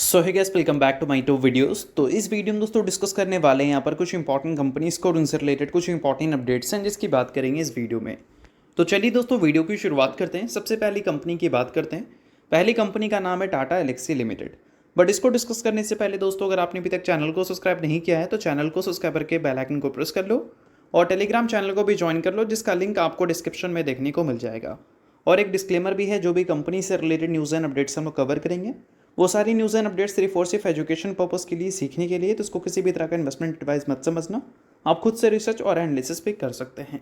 So hi guys, welcome back to my to videos. तो इस video में दोस्तों डिस्कस करने वाले हैं यहाँ पर कुछ इंपॉर्टेंट कंपनीज को और उनसे रिलेटेड कुछ इंपॉर्टेंट अपडेट्स हैं जिसकी बात करेंगे इस वीडियो में। तो चलिए दोस्तों वीडियो की शुरुआत करते हैं। सबसे पहली कंपनी की बात करते हैं। पहली कंपनी का नाम है टाटा एलेक्सी लिमिटेड। बट इसको डिस्कस करने से पहले दोस्तों, अगर आपने अभी तक चैनल को सब्सक्राइब नहीं किया है तो चैनल को सब्सक्राइब करके बेल आइकन को प्रेस कर लो और टेलीग्राम चैनल को भी ज्वाइन कर लो, जिसका लिंक आपको डिस्क्रिप्शन में देखने को मिल जाएगा। और एक डिस्क्लेमर भी है, जो भी कंपनी से रिलेटेड न्यूज़ एंड अपडेट्स हम लोग कवर करेंगे वो सारी न्यूज़ एंड अपडेट्स सिर्फ और सिर्फ एजुकेशन पर्पस के लिए, सीखने के लिए। तो इसको किसी भी तरह का इन्वेस्टमेंट एडवाइस मत समझना, आप खुद से रिसर्च और एनालिसिस भी कर सकते हैं।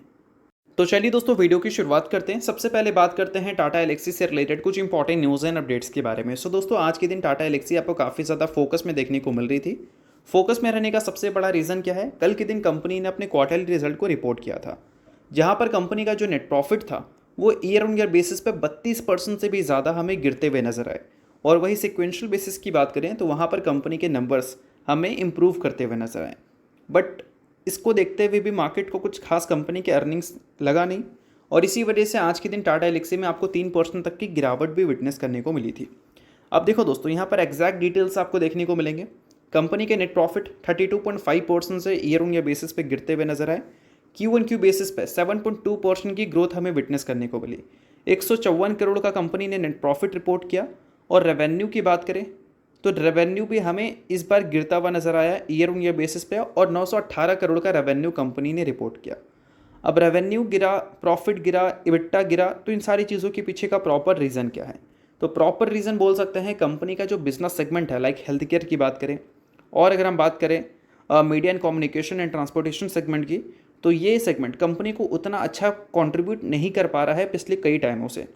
तो चलिए दोस्तों वीडियो की शुरुआत करते हैं। सबसे पहले बात करते हैं टाटा एलेक्सी से रिलेटेड कुछ इंपॉर्टेंट न्यूज़ एंड अपडेट्स के बारे में। सो दोस्तों आज के दिन टाटा एलेक्सी आपको काफ़ी ज़्यादा फोकस में देखने को मिल रही थी। फोकस में रहने का सबसे बड़ा रीज़न क्या है? कल के दिन कंपनी ने अपने क्वार्टरली रिजल्ट को रिपोर्ट किया था, जहाँ पर कंपनी का जो नेट प्रॉफिट था वो ईयर ऑन ईयर बेसिस पे 32% से भी ज़्यादा हमें गिरते हुए नजर आए। और वही सिक्वेंशियल बेसिस की बात करें तो वहाँ पर कंपनी के नंबर्स हमें इम्प्रूव करते हुए नजर आए। बट इसको देखते हुए भी मार्केट को कुछ खास कंपनी के अर्निंग्स लगा नहीं, और इसी वजह से आज के दिन टाटा एलेक्सी में आपको 3% तक की गिरावट भी विटनेस करने को मिली थी। अब देखो दोस्तों, यहाँ पर एग्जैक्ट डिटेल्स आपको देखने को मिलेंगे। कंपनी के नेट प्रॉफिट 32.5% से ईयर ऑन ईयर बेसिस पे गिरते हुए नजर आए। Q1Q बेसिस पे 7.2% की ग्रोथ हमें विटनेस करने को मिली। 154 करोड़ का कंपनी ने नेट प्रॉफिट रिपोर्ट किया। और रेवेन्यू की बात करें तो रेवेन्यू भी हमें इस बार गिरता हुआ नजर आया ईयर ऑन ईयर बेसिस पे, और 918 करोड़ का रेवेन्यू कंपनी ने रिपोर्ट किया। अब रेवेन्यू गिरा, प्रॉफिट गिरा, इबिट्टा गिरा, तो इन सारी चीज़ों के पीछे का प्रॉपर रीज़न क्या है? तो प्रॉपर रीज़न बोल सकते हैं कंपनी का जो बिजनेस सेगमेंट है, लाइक हेल्थ केयर की बात करें, और अगर हम बात करें media and communication and transportation segment की, तो ये सेगमेंट कंपनी को उतना अच्छा कंट्रीब्यूट नहीं कर पा रहा है पिछले कई टाइमों से।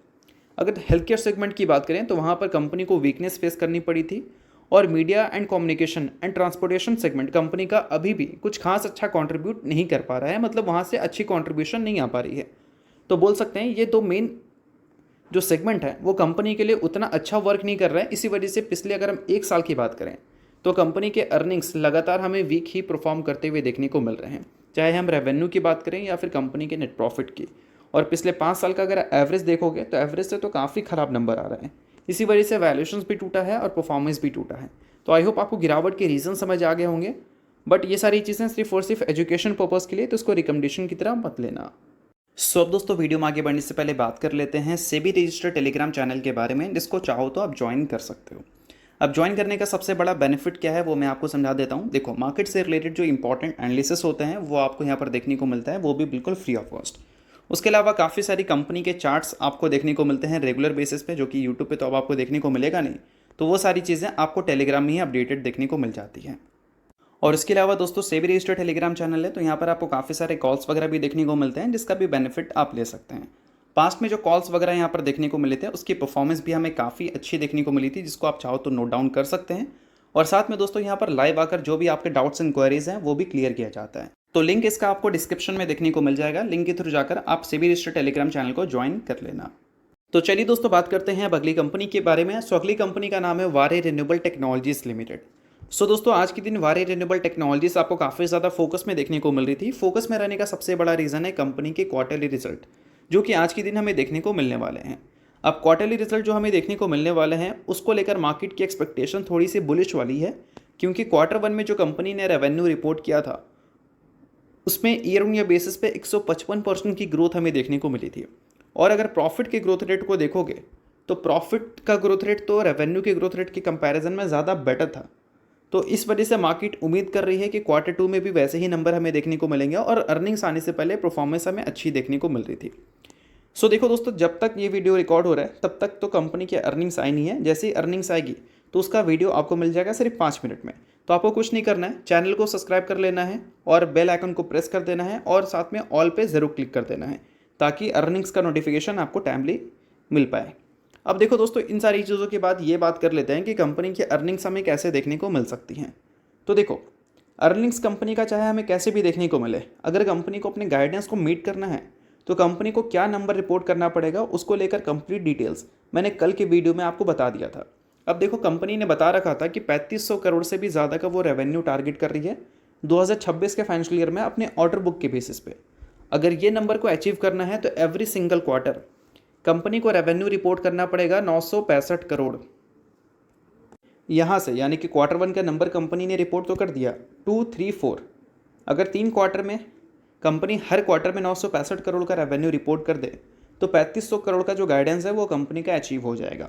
अगर हेल्थ केयर सेगमेंट की बात करें तो वहाँ पर कंपनी को वीकनेस फेस करनी पड़ी थी, और media and communication and transportation segment company का अभी भी कुछ खास अच्छा कंट्रीब्यूट नहीं कर पा रहा है, मतलब वहाँ से अच्छी कंट्रीब्यूशन नहीं आ पा रही है। तो बोल सकते हैं ये दो मेन जो सेगमेंट है वो कंपनी के लिए उतना अच्छा वर्क नहीं कर रहा है। इसी वजह से पिछले अगर हम एक साल की बात करें तो कंपनी के अर्निंग्स लगातार हमें वीक ही परफॉर्म करते हुए देखने को मिल रहे हैं, चाहे हम रेवेन्यू की बात करें या फिर कंपनी के नेट प्रॉफिट की। और पिछले 5 साल का अगर एवरेज देखोगे तो एवरेज से तो काफ़ी ख़राब नंबर आ रहे हैं। इसी वजह से वैल्यूएशंस भी टूटा है और परफॉर्मेंस भी टूटा है। तो आई होप आपको गिरावट के रीज़न समझ आ गए होंगे। बट ये सारी चीज़ें सिर्फ और सिर्फ एजुकेशन पर्पज़ के लिए, तो इसको रिकमेंडेशन की तरह मत लेना। सो अब दोस्तों वीडियो में आगे बढ़ने से पहले बात कर लेते हैं सेबी रजिस्टर्ड टेलीग्राम चैनल के बारे में, जिसको चाहो तो आप ज्वाइन कर सकते हो। अब ज्वाइन करने का सबसे बड़ा बेनिफिट क्या है वो मैं आपको समझा देता हूँ। देखो, मार्केट से रिलेटेड जो इंपॉर्टेंट एनालिसिस होते हैं वो आपको यहाँ पर देखने को मिलता है, वो भी बिल्कुल फ्री ऑफ कॉस्ट। उसके अलावा काफ़ी सारी कंपनी के चार्ट्स आपको देखने को मिलते हैं रेगुलर बेसिस पे, जो कि यूट्यूब पे तो अब आपको देखने को मिलेगा नहीं। तो वो सारी चीज़ें आपको टेलीग्राम में ही अपडेटेड देखने को मिल जाती हैं। और इसके अलावा दोस्तों सेबी रजिस्टर्ड टेलीग्राम चैनल है, तो यहाँ पर आपको काफ़ी सारे कॉल्स वगैरह भी देखने को मिलते हैं, जिसका भी बेनिफिट आप ले सकते हैं। पास्ट में जो कॉल्स वगैरह यहाँ पर देखने को मिले थे उसकी परफॉर्मेंस भी हमें काफ़ी अच्छी देखने को मिली थी, जिसको आप चाहो तो नोट डाउन कर सकते हैं। और साथ में दोस्तों यहाँ पर लाइव आकर जो भी आपके डाउट्स इंक्वायरीज हैं वो भी क्लियर किया जाता है। तो लिंक इसका आपको डिस्क्रिप्शन में देखने को मिल जाएगा, लिंक के थ्रू जाकर आप सेबी रजिस्टर्ड टेलीग्राम चैनल को ज्वाइन कर लेना। तो चलिए दोस्तों बात करते हैं अब अगली कंपनी के बारे में। सो अगली कंपनी का नाम है वारे रिन्यूएबल टेक्नोलॉजीज लिमिटेड। सो दोस्तों आज के दिन वारे रिन्यूएबल टेक्नोलॉजीज आपको काफ़ी ज़्यादा फोकस में देखने को मिल रही थी। फोकस में रहने का सबसे बड़ा रीज़न है कंपनी के क्वार्टरली रिजल्ट, जो कि आज के दिन हमें देखने को मिलने वाले हैं। अब क्वार्टरली रिजल्ट जो हमें देखने को मिलने वाले हैं उसको लेकर मार्केट की एक्सपेक्टेशन थोड़ी सी बुलिश वाली है, क्योंकि Q1 में जो कंपनी ने रेवेन्यू रिपोर्ट किया था उसमें ईयर ऑन ईयर बेसिस पे 155% की ग्रोथ हमें देखने को मिली थी। और अगर प्रॉफिट के ग्रोथ रेट को देखोगे तो प्रॉफिट का ग्रोथ रेट तो रेवेन्यू के ग्रोथ रेट के कंपैरिजन में ज़्यादा बेटर था। तो इस वजह से मार्केट उम्मीद कर रही है कि Q2 में भी वैसे ही नंबर हमें देखने को मिलेंगे, और अर्निंग्स आने से पहले परफॉर्मेंस हमें अच्छी देखने को मिल रही थी। सो देखो दोस्तों, जब तक ये वीडियो रिकॉर्ड हो रहा है तब तक तो कंपनी की अर्निंग्स आई नहीं है। जैसे ही अर्निंग्स आएगी तो उसका वीडियो आपको मिल जाएगा सिर्फ 5 मिनट में। तो आपको कुछ नहीं करना है, चैनल को सब्सक्राइब कर लेना है और बेल आइकन को प्रेस कर देना है, और साथ में ऑल पे ज़रूर क्लिक कर देना है, ताकि अर्निंग्स का नोटिफिकेशन आपको टाइमली मिल पाए। अब देखो दोस्तों, इन सारी चीज़ों के बाद ये बात कर लेते हैं कि कंपनी की अर्निंग्स हमें कैसे देखने को मिल सकती हैं। तो देखो, अर्निंग्स कंपनी का चाहे हमें कैसे भी देखने को मिले, अगर कंपनी को अपने गाइडेंस को मीट करना है तो कंपनी को क्या नंबर रिपोर्ट करना पड़ेगा उसको लेकर कंप्लीट डिटेल्स मैंने कल के वीडियो में आपको बता दिया था। अब देखो, कंपनी ने बता रखा था कि 3500 करोड़ से भी ज़्यादा का वो रेवेन्यू टारगेट कर रही है 2026 के फाइनेंशियल ईयर में अपने ऑर्डर बुक के बेसिस पे। अगर ये नंबर को अचीव करना है तो एवरी सिंगल क्वार्टर कंपनी को रेवेन्यू रिपोर्ट करना पड़ेगा 965 करोड़। यहाँ से यानी कि क्वार्टर 1 का नंबर कंपनी ने रिपोर्ट तो कर दिया 2, 3, 4। अगर 3 क्वार्टर में कंपनी हर क्वार्टर में 965 करोड़ का रेवेन्यू रिपोर्ट कर दे तो 3500 करोड़ का जो गाइडेंस है वो कंपनी का अचीव हो जाएगा।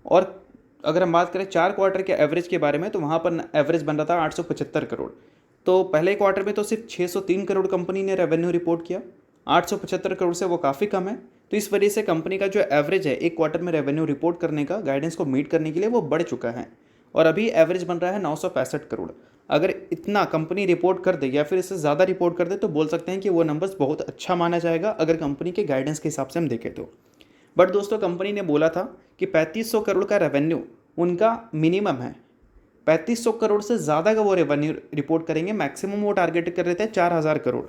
और अगर हम बात करें 4 क्वार्टर के एवरेज के बारे में तो वहाँ पर एवरेज बन रहा था 875 करोड़। तो पहले क्वार्टर में तो सिर्फ 603 करोड़ कंपनी ने रेवेन्यू रिपोर्ट किया, 875 करोड़ से वो काफ़ी कम है। तो इस वजह से कंपनी का जो एवरेज है एक क्वार्टर में रेवेन्यू रिपोर्ट करने का गाइडेंस को मीट करने के लिए वो बढ़ चुका है और अभी एवरेज बन रहा है 965 करोड़। अगर इतना कंपनी रिपोर्ट कर दे या फिर इससे ज़्यादा रिपोर्ट कर दे तो बोल सकते हैं कि वो नंबर्स बहुत अच्छा माना जाएगा अगर कंपनी के गाइडेंस के हिसाब से हम देखें तो। बट दोस्तों कंपनी ने बोला था कि 3500 करोड़ का रेवेन्यू उनका मिनिमम है, 3500 करोड़ से ज़्यादा का वो रेवेन्यू रिपोर्ट करेंगे। मैक्सिमम वो टारगेट कर रहे थे 4000 करोड़।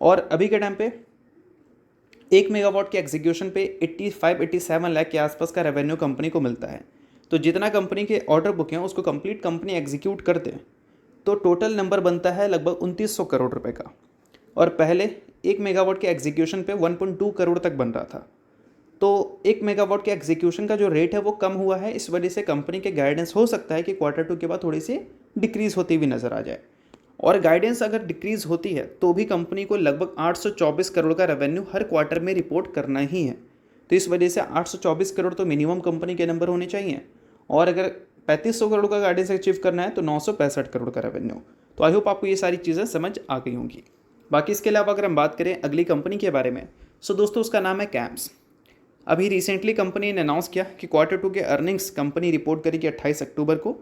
और अभी के टाइम पे 1 मेगावाट के एग्जीक्यूशन पे 85-87 लाख के आसपास का रेवेन्यू कंपनी को मिलता है। तो जितना कंपनी के ऑर्डर बुक हैं उसको कंप्लीट कंपनी एग्जीक्यूट कर दे तो टोटल नंबर बनता है लगभग 2900 करोड़ रुपए का। और पहले 1 मेगावाट के एग्जीक्यूशन पे 1.2 करोड़ तक बन रहा था। तो 1 मेगावाट के एग्जीक्यूशन का जो रेट है वो कम हुआ है, इस वजह से कंपनी के गाइडेंस हो सकता है कि क्वार्टर 2 के बाद थोड़ी सी डिक्रीज़ होती हुई नज़र आ जाए। और गाइडेंस अगर डिक्रीज़ होती है तो भी कंपनी को लगभग 824 करोड़ का रेवेन्यू हर क्वार्टर में रिपोर्ट करना ही है। तो इस वजह से 824 करोड़ तो मिनिमम कंपनी के नंबर होने चाहिए। और अगर 3500 करोड़ का गाइडेंस अचीव करना है तो 965 करोड़ का रेवेन्यू। तो आई होप आपको ये सारी चीज़ें समझ आ गई होंगी। बाकी इसके अलावा अगर हम बात करें अगली कंपनी के बारे में सो दोस्तों उसका नाम है कैम्स। अभी रिसेंटली कंपनी ने अनाउंस किया कि क्वार्टर 2 के अर्निंग्स कंपनी रिपोर्ट करेगी 28 अक्टूबर को,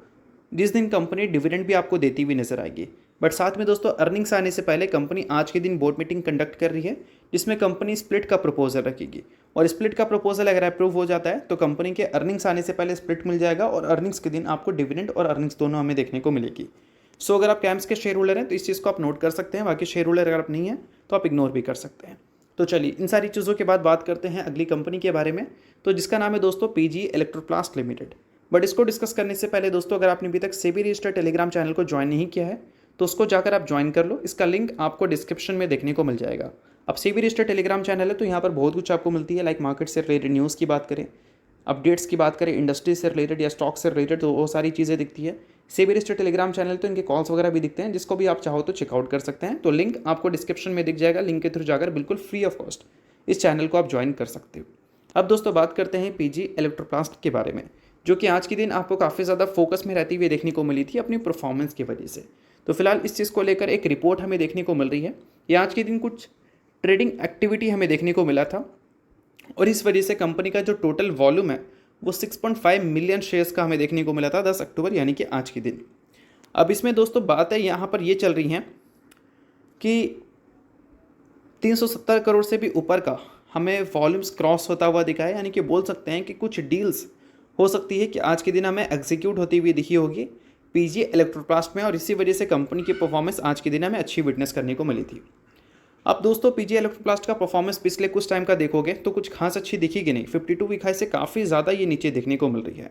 जिस दिन कंपनी डिविडेंड भी आपको देती हुई नजर आएगी। बट साथ में दोस्तों अर्निंग्स आने से पहले कंपनी आज के दिन बोर्ड मीटिंग कंडक्ट कर रही है जिसमें कंपनी स्प्लिट का प्रपोजल रखेगी। और स्प्लिट का प्रपोजल अगर अप्रूव हो जाता है तो कंपनी के अर्निंग्स आने से पहले स्प्लिट मिल जाएगा और अर्निंग्स के दिन आपको डिविडेंड और अर्निंग्स दोनों हमें देखने को मिलेगी। सो अगर आप कैम्स के शेयर होल्डर हैं तो इस चीज़ को आप नोट कर सकते हैं। बाकी शेयर होल्डर अगर आप नहीं हैं तो आप इग्नोर भी कर सकते हैं। तो चलिए इन सारी चीज़ों के बाद बात करते हैं अगली कंपनी के बारे में, तो जिसका नाम है दोस्तों पीजी इलेक्ट्रोप्लास्ट लिमिटेड। बट इसको डिस्कस करने से पहले दोस्तों अगर आपने अभी तक सेबी रजिस्टर्ड टेलीग्राम चैनल को ज्वाइन नहीं किया है तो उसको जाकर आप ज्वाइन कर लो। इसका लिंक आपको डिस्क्रिप्शन में देखने को मिल जाएगा। अब सेबी रजिस्टर्ड टेलीग्राम चैनल है तो यहाँ पर बहुत कुछ आपको मिलती है, लाइक मार्केट से रिलेटेड न्यूज़ की बात करें, अपडेट्स की बात करें, इंडस्ट्री से रिलेटेड या स्टॉक से रिलेटेड, तो वो सारी चीज़ें दिखती है। सेबी रजिस्टर्ड टेलीग्राम चैनल तो इनके कॉल्स वगैरह भी दिखते हैं, जिसको भी आप चाहो तो चेकआउट कर सकते हैं। तो लिंक आपको डिस्क्रिप्शन में दिख जाएगा, लिंक के थ्रू जाकर बिल्कुल फ्री ऑफ कॉस्ट इस चैनल को आप ज्वाइन कर सकते हो। अब दोस्तों बात करते हैं पीजी इलेक्ट्रोप्लास्ट के बारे में, जो कि आज के दिन आपको काफ़ी ज़्यादा फोकस में रहती हुई देखने को मिली थी अपनी परफॉर्मेंस की वजह से। तो फिलहाल इस चीज़ को लेकर एक रिपोर्ट हमें देखने को मिल रही है। ये आज के दिन कुछ ट्रेडिंग एक्टिविटी हमें देखने को मिला था और इस वजह से कंपनी का जो टोटल वॉल्यूम है वो 6.5 मिलियन शेयर्स का हमें देखने को मिला था 10 अक्टूबर यानी कि आज के दिन। अब इसमें दोस्तों बात है यहाँ पर ये चल रही है कि 370 करोड़ से भी ऊपर का हमें वॉल्यूम्स क्रॉस होता हुआ दिखा है, यानी कि बोल सकते हैं कि कुछ डील्स हो सकती है कि आज के दिन हमें एग्जीक्यूट होती हुई दिखी होगी पीजी इलेक्ट्रोप्लास्ट में, और इसी वजह से कंपनी की परफॉर्मेंस आज के दिन हमें अच्छी विटनेस करने को मिली थी। अब दोस्तों पीजी इलेक्ट्रोप्लास्ट का परफॉर्मेंस पिछले कुछ टाइम का देखोगे तो कुछ खास अच्छी दिखेगी नहीं, 52 वीक हाई से काफ़ी ज़्यादा ये नीचे देखने को मिल रही है।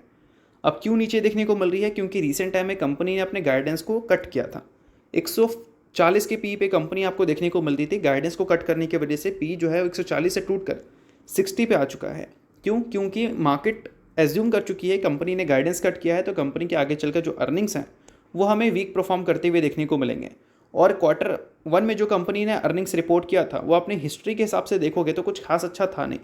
अब क्यों नीचे देखने को मिल रही है? क्योंकि रिसेंट टाइम में कंपनी ने अपने गाइडेंस को कट किया था। 140 के पी पे कंपनी आपको देखने को मिलती थी, गाइडेंस को कट करने की वजह से पी जो है 140 से टूटकर 60 पे आ चुका है। क्यों? क्योंकि मार्केट एज्यूम कर चुकी है कंपनी ने गाइडेंस कट किया है तो कंपनी के आगे चलकर जो अर्निंग्स हैं वो हमें वीक परफॉर्म करते हुए देखने को मिलेंगे। और क्वार्टर 1 में जो कंपनी ने अर्निंग्स रिपोर्ट किया था वो अपनी हिस्ट्री के हिसाब से देखोगे तो कुछ खास अच्छा था नहीं।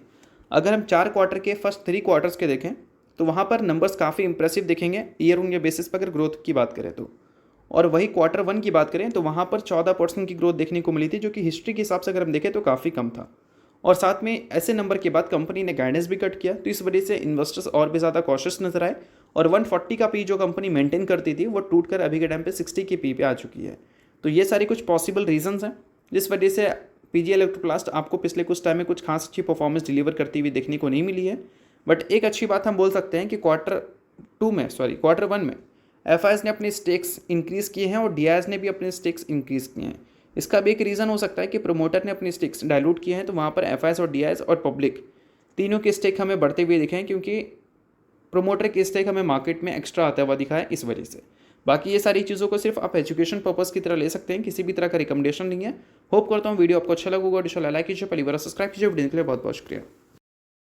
अगर हम 4 क्वार्टर के फर्स्ट 3 क्वार्टर्स के देखें तो वहाँ पर नंबर्स काफ़ी इंप्रेसिव दिखेंगे ईयर ऑन ईयर बेसिस पर अगर ग्रोथ की बात करें तो। और वही क्वार्टर 1 की बात करें तो वहाँ पर 14% की ग्रोथ देखने को मिली थी, जो कि हिस्ट्री के हिसाब से अगर हम देखें तो काफ़ी कम था। और साथ में ऐसे नंबर के बाद कंपनी ने गाइडेंस भी कट किया, तो इस वजह से इन्वेस्टर्स और भी ज़्यादा कॉशियस नजर आए और 140 का पी जो कंपनी मेंटेन करती थी वो टूटकर अभी के टाइम पे 60 की पी पे आ चुकी है। तो ये सारी कुछ पॉसिबल रीजंस हैं जिस वजह से पीजी इलेक्ट्रोप्लास्ट आपको पिछले कुछ टाइम में कुछ खास अच्छी परफॉर्मेंस डिलीवर करती हुई देखने को नहीं मिली है। बट एक अच्छी बात हम बोल सकते हैं कि क्वार्टर 1 में एफआईएस ने अपने स्टेक्स इंक्रीज़ किए हैं और डीआईएस ने भी अपने स्टेक्स इंक्रीज़ किए हैं। इसका भी एक रीज़न हो सकता है कि प्रोमोटर ने अपने स्टेक्स डाइल्यूट किए हैं, तो वहाँ पर एफआईएस और डीआईएस और पब्लिक तीनों के स्टेक हमें बढ़ते हुए दिखे हैं, क्योंकि प्रोमोटर के स्टेक हमें मार्केट में एक्स्ट्रा आता हुआ दिखा है इस वजह से। बाकी ये सारी चीज़ों को सिर्फ आप एजुकेशन पर्पस की तरह ले सकते हैं, किसी भी तरह का रिकमेंडेशन नहीं है। होप करता हूँ वीडियो आपको अच्छा लगा होगा। लाइक कीजिए, पहली बार सब्सक्राइब कीजिए। वीडियो के लिए बहुत बहुत शुक्रिया।